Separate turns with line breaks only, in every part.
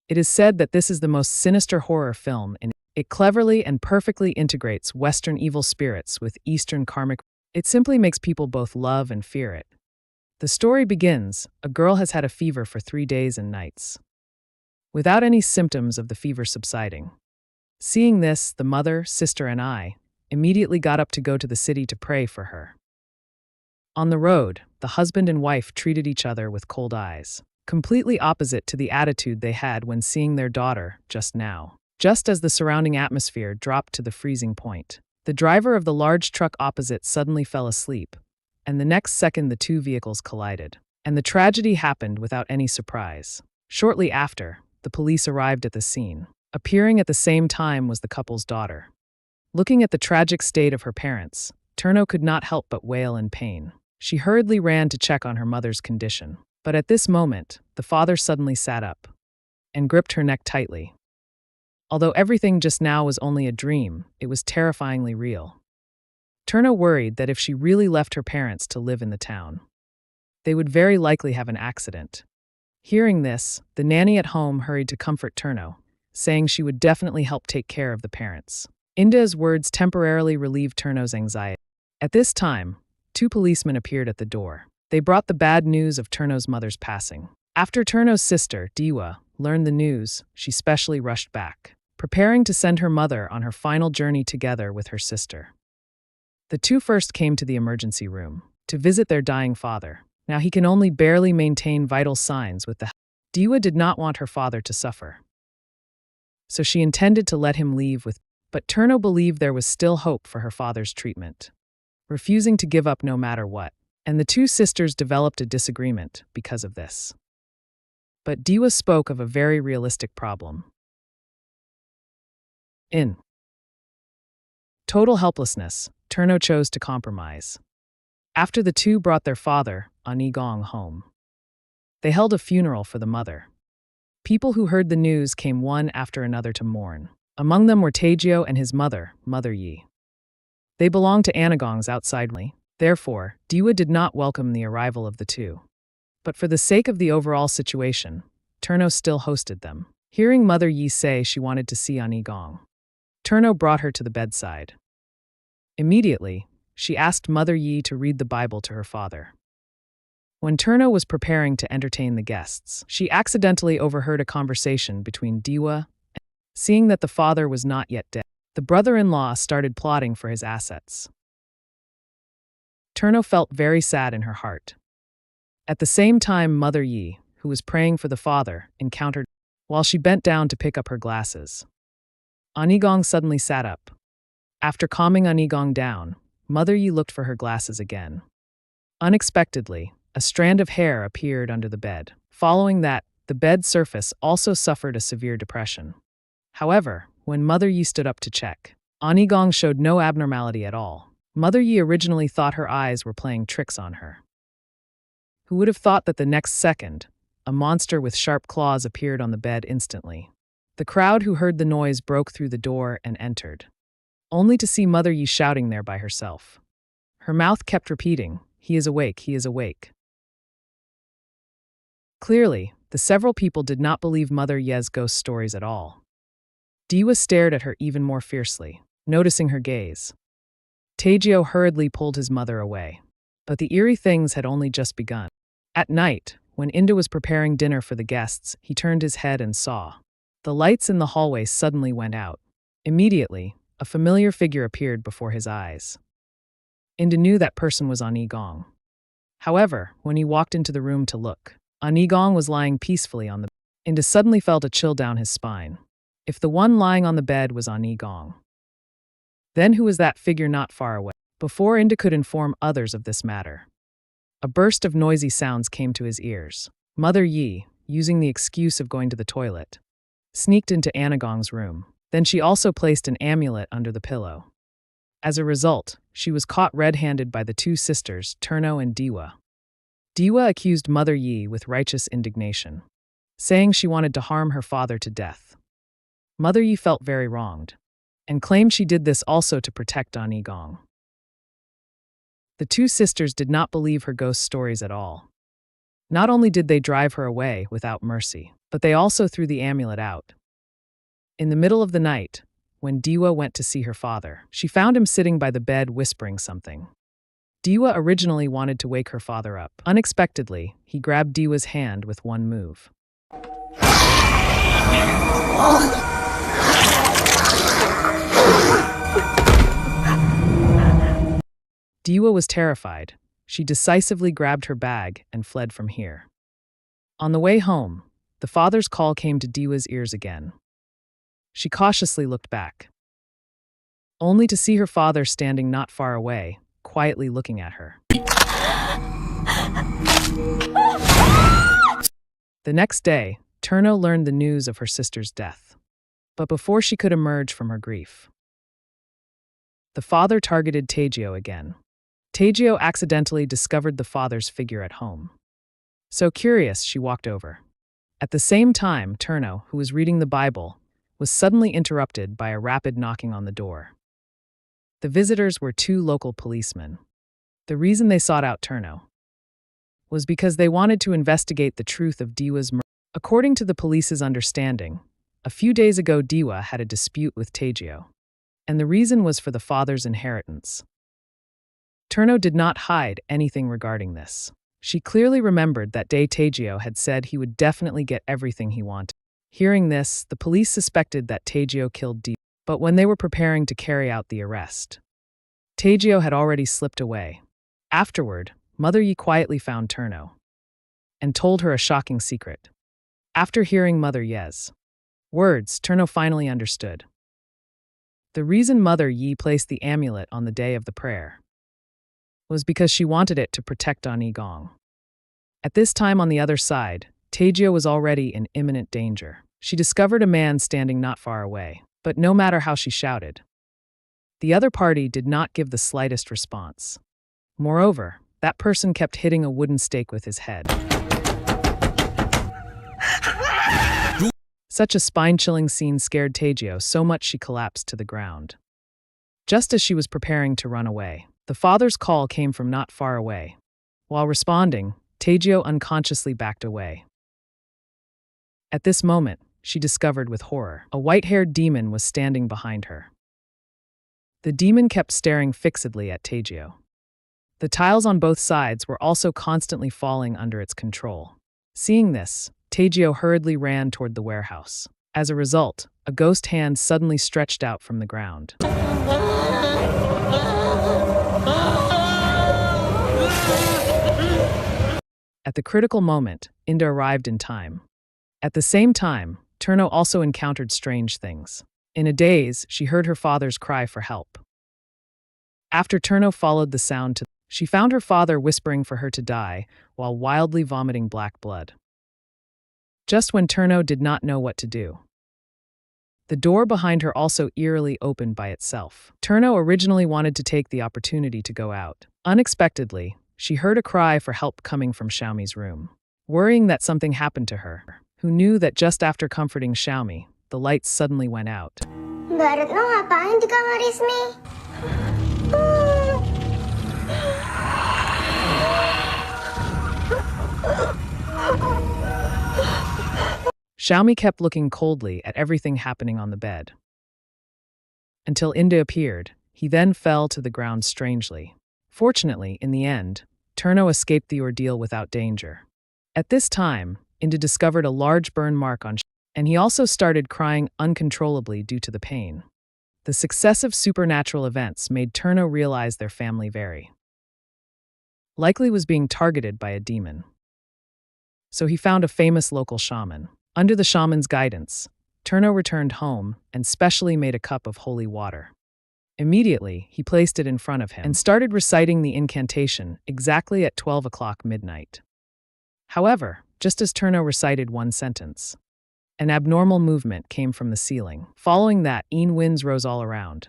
It is said that this is the most sinister horror film, and it cleverly and perfectly integrates Western evil spirits with Eastern karmic. It simply makes people both love and fear it. The story begins: a girl has had a fever for 3 days and nights, without any symptoms of the fever subsiding. Seeing this, the mother, sister, and I immediately got up to go to the city to pray for her. On the road, the husband and wife treated each other with cold eyes, completely opposite to the attitude they had when seeing their daughter just now. Just as the surrounding atmosphere dropped to the freezing point, the driver of the large truck opposite suddenly fell asleep, and the next second the two vehicles collided. And the tragedy happened without any surprise. Shortly after, the police arrived at the scene. Appearing at the same time was the couple's daughter. Looking at the tragic state of her parents, Turno could not help but wail in pain. She hurriedly ran to check on her mother's condition. But at this moment, the father suddenly sat up and gripped her neck tightly. Although everything just now was only a dream, it was terrifyingly real. Turno worried that if she really left her parents to live in the town, they would very likely have an accident. Hearing this, the nanny at home hurried to comfort Turno, saying she would definitely help take care of the parents. Inda's words temporarily relieved Turno's anxiety. At this time, 2 policemen appeared at the door. They brought the bad news of Turno's mother's passing. After Turno's sister, Diwa, learned the news, she specially rushed back, preparing to send her mother on her final journey together with her sister. The 2 first came to the emergency room to visit their dying father. Now he can only barely maintain vital signs with the Diwa did not want her father to suffer, so she intended to let him leave with, but Turno believed there was still hope for her father's treatment, refusing to give up no matter what. And the 2 sisters developed a disagreement because of this. But Diwa spoke of a very realistic problem. In total helplessness, Turno chose to compromise. After the 2 brought their father, Anigong, home, they held a funeral for the mother. People who heard the news came one after another to mourn. Among them were Taegyo and his mother, Mother Yi. They belonged to Anigong's outside. Therefore, Diwa did not welcome the arrival of the 2. But for the sake of the overall situation, Turno still hosted them. Hearing Mother Yi say she wanted to see Anigong, Turno brought her to the bedside. Immediately, she asked Mother Yi to read the Bible to her father. When Turno was preparing to entertain the guests, she accidentally overheard a conversation between Diwa and, seeing that the father was not yet dead, the brother-in-law started plotting for his assets. Turno felt very sad in her heart. At the same time, Mother Yi, who was praying for the father, encountered while she bent down to pick up her glasses. Anigong suddenly sat up. After calming Anigong down, Mother Yi looked for her glasses again. Unexpectedly, a strand of hair appeared under the bed. Following that, the bed surface also suffered a severe depression. However, when Mother Yi stood up to check, Anigong showed no abnormality at all. Mother Yi originally thought her eyes were playing tricks on her. Who would have thought that the next second, a monster with sharp claws appeared on the bed instantly. The crowd who heard the noise broke through the door and entered, only to see Mother Yi shouting there by herself. Her mouth kept repeating, "He is awake, he is awake." Clearly, the several people did not believe Mother Yi's ghost stories at all. Diwa stared at her even more fiercely, noticing her gaze. Taegyo hurriedly pulled his mother away. But the eerie things had only just begun. At night, when Inda was preparing dinner for the guests, he turned his head and saw. The lights in the hallway suddenly went out. Immediately, a familiar figure appeared before his eyes. Inda knew that person was Anigong. However, when he walked into the room to look, Anigong was lying peacefully on the bed. Inda suddenly felt a chill down his spine. If the one lying on the bed was Anigong, then who was that figure not far away? Before Inda could inform others of this matter, a burst of noisy sounds came to his ears. Mother Yi, using the excuse of going to the toilet, sneaked into Anigong's room. Then she also placed an amulet under the pillow. As a result, she was caught red-handed by the 2 sisters, Turno and Diwa. Diwa accused Mother Yi with righteous indignation, saying she wanted to harm her father to death. Mother Yi felt very wronged, and claimed she did this also to protect Anigong. The 2 sisters did not believe her ghost stories at all. Not only did they drive her away without mercy, but they also threw the amulet out. In the middle of the night, when Diwa went to see her father, she found him sitting by the bed whispering something. Diwa originally wanted to wake her father up. Unexpectedly, he grabbed Diwa's hand with one move. Diwa was terrified. She decisively grabbed her bag and fled from here. On the way home, the father's call came to Diwa's ears again. She cautiously looked back, only to see her father standing not far away, quietly looking at her. The next day, Turno learned the news of her sister's death. But before she could emerge from her grief, the father targeted Tejo again. Tejo accidentally discovered the father's figure at home. So curious, she walked over. At the same time, Turno, who was reading the Bible, was suddenly interrupted by a rapid knocking on the door. The visitors were two local policemen. The reason they sought out Turno was because they wanted to investigate the truth of Diwa's murder. According to the police's understanding, a few days ago Diwa had a dispute with Tejo, and the reason was for the father's inheritance. Turno did not hide anything regarding this. She clearly remembered that day Tejo had said he would definitely get everything he wanted. Hearing this, the police suspected that Tejo killed Diwa, but when they were preparing to carry out the arrest, Tejo had already slipped away. Afterward, Mother Yi quietly found Turno and told her a shocking secret. After hearing Mother Ye's words, Turno finally understood. The reason Mother Yi placed the amulet on the day of the prayer was because she wanted it to protect An Gong. At this time on the other side, Tejo was already in imminent danger. She discovered a man standing not far away, but no matter how she shouted, the other party did not give the slightest response. Moreover, that person kept hitting a wooden stake with his head. Such a spine-chilling scene scared Tejo so much she collapsed to the ground. Just as she was preparing to run away, the father's call came from not far away. While responding, Tejo unconsciously backed away. At this moment, she discovered with horror, a white-haired demon was standing behind her. The demon kept staring fixedly at Tejo. The tiles on both sides were also constantly falling under its control. Seeing this, Tejo hurriedly ran toward the warehouse. As a result, a ghost hand suddenly stretched out from the ground. At the critical moment, Inda arrived in time. At the same time, Turno also encountered strange things. In a daze, she heard her father's cry for help. After Turno followed the sound she found her father whispering for her to die while wildly vomiting black blood. Just when Turno did not know what to do, the door behind her also eerily opened by itself. Turno originally wanted to take the opportunity to go out. Unexpectedly, she heard a cry for help coming from Xiaomi's room. Worrying that something happened to her, who knew that just after comforting Xiaomi, the lights suddenly went out.
Barat lo ngapain di kamar Ismi?
Xiaomi kept looking coldly at everything happening on the bed. Until Inda appeared, he then fell to the ground strangely. Fortunately, in the end, Turno escaped the ordeal without danger. At this time, Inda discovered a large burn mark on and he also started crying uncontrollably due to the pain. The successive supernatural events made Turno realize their family very likely was being targeted by a demon. So he found a famous local shaman. Under the shaman's guidance, Turno returned home and specially made a cup of holy water. Immediately, he placed it in front of him and started reciting the incantation exactly at 12 o'clock midnight. However, just as Turno recited one sentence, an abnormal movement came from the ceiling. Following that, winds rose all around.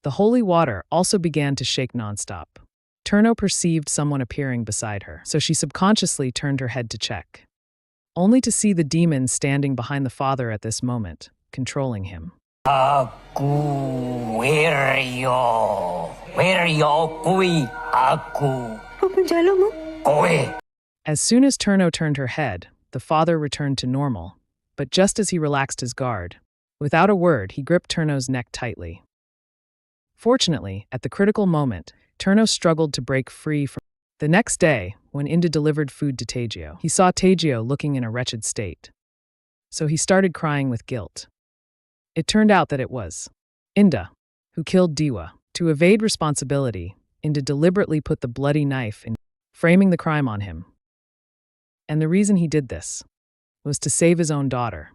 The holy water also began to shake nonstop. Turno perceived someone appearing beside her, so she subconsciously turned her head to check, only to see the demon standing behind the father at this moment, controlling him.
Aku, where yo? Where yo kui? Aku.
Penjalo mo?
Kowe.
As soon as Turno turned her head, the father returned to normal, but just as he relaxed his guard, without a word, he gripped Turno's neck tightly. Fortunately, at the critical moment, Turno struggled to break free from. The next day, when Inda delivered food to Tejio, he saw Tejio looking in a wretched state. So he started crying with guilt. It turned out that it was Inda who killed Diwa. To evade responsibility, Inda deliberately put the bloody knife in, framing the crime on him. And the reason he did this was to save his own daughter.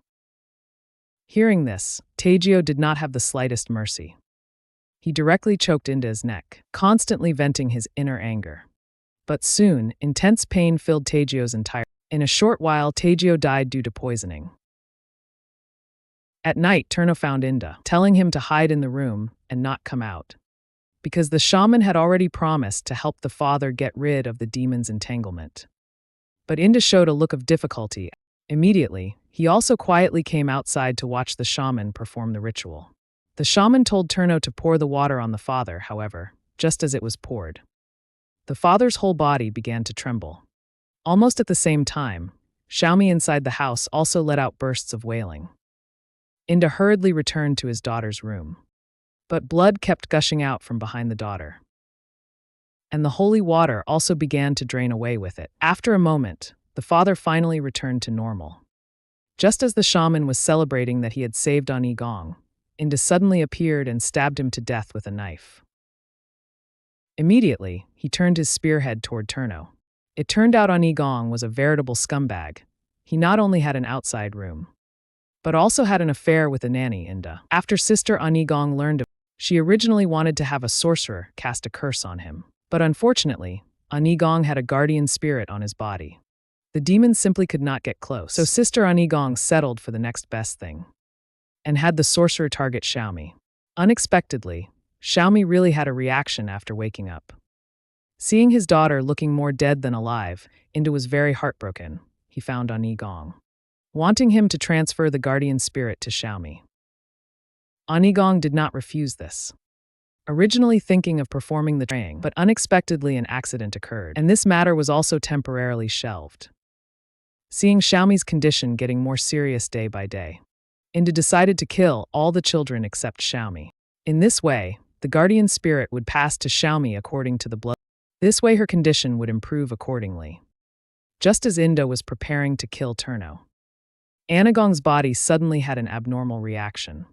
Hearing this, Tejio did not have the slightest mercy. He directly choked Inda's neck, constantly venting his inner anger. But soon, intense pain filled Tejio's entire. In a short while, Tejio died due to poisoning. At night, Turno found Inda, telling him to hide in the room and not come out, because the shaman had already promised to help the father get rid of the demon's entanglement. But Inda showed a look of difficulty. Immediately, he also quietly came outside to watch the shaman perform the ritual. The shaman told Turno to pour the water on the father, however, just as it was poured. The father's whole body began to tremble. Almost at the same time, Xiaomi inside the house also let out bursts of wailing. Inda hurriedly returned to his daughter's room. But blood kept gushing out from behind the daughter. And the holy water also began to drain away with it. After a moment, the father finally returned to normal. Just as the shaman was celebrating that he had saved Ani Gong, Inda suddenly appeared and stabbed him to death with a knife. Immediately, he turned his spearhead toward Turno. It turned out Ani Gong was a veritable scumbag. He not only had an outside room, but also had an affair with a nanny, Inda. After Sister Ani Gong learned of it, she originally wanted to have a sorcerer cast a curse on him. But unfortunately, Ani Gong had a guardian spirit on his body. The demon simply could not get close, so Sister Ani Gong settled for the next best thing and had the sorcerer target Xiaomi. Unexpectedly, Xiaomi really had a reaction after waking up. Seeing his daughter looking more dead than alive, Inda was very heartbroken. He found Ani Gong, wanting him to transfer the guardian spirit to Xiaomi. Ani Gong did not refuse this, originally thinking of performing the praying, but unexpectedly an accident occurred, and this matter was also temporarily shelved. Seeing Xiaomi's condition getting more serious day by day, Inda decided to kill all the children except Xiaomi. In this way, the guardian spirit would pass to Xiaomi according to the blood. This way her condition would improve accordingly. Just as Inda was preparing to kill Turno, Anagong's body suddenly had an abnormal reaction.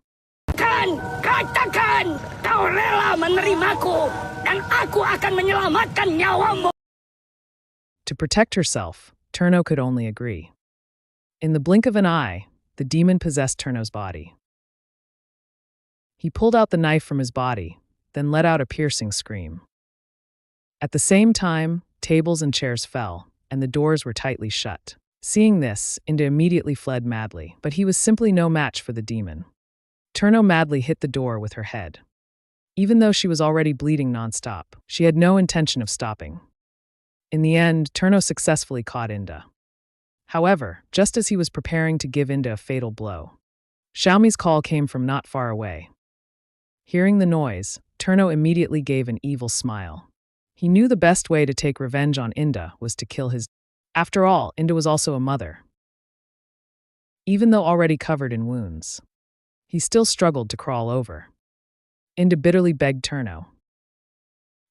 Katakan, kau rela menerimaku, dan aku akan menyelamatkan nyawamu.
To protect herself, Turno could only agree. In the blink of an eye, the demon possessed Turno's body. He pulled out the knife from his body, then let out a piercing scream. At the same time, tables and chairs fell, and the doors were tightly shut. Seeing this, Inda immediately fled madly, but he was simply no match for the demon. Turno madly hit the door with her head. Even though she was already bleeding nonstop, she had no intention of stopping. In the end, Turno successfully caught Inda. However, just as he was preparing to give Inda a fatal blow, Xiaomi's call came from not far away. Hearing the noise, Turno immediately gave an evil smile. He knew the best way to take revenge on Inda was to kill his. After all, Inda was also a mother. Even though already covered in wounds, he still struggled to crawl over. Inda bitterly begged Turno,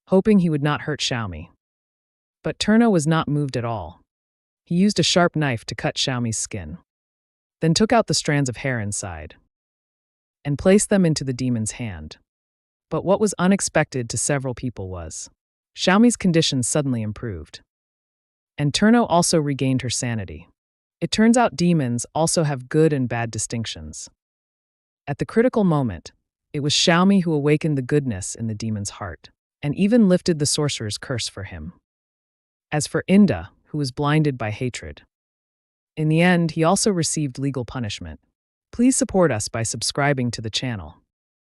hoping he would not hurt Xiaomi. But Turno was not moved at all. He used a sharp knife to cut Xiaomi's skin, then took out the strands of hair inside and placed them into the demon's hand. But what was unexpected to several people was Xiaomi's condition suddenly improved, and Turno also regained her sanity. It turns out demons also have good and bad distinctions. At the critical moment, it was Xiaomi who awakened the goodness in the demon's heart, and even lifted the sorcerer's curse for him. As for Inda, who was blinded by hatred, in the end, he also received legal punishment. Please support us by subscribing to the channel.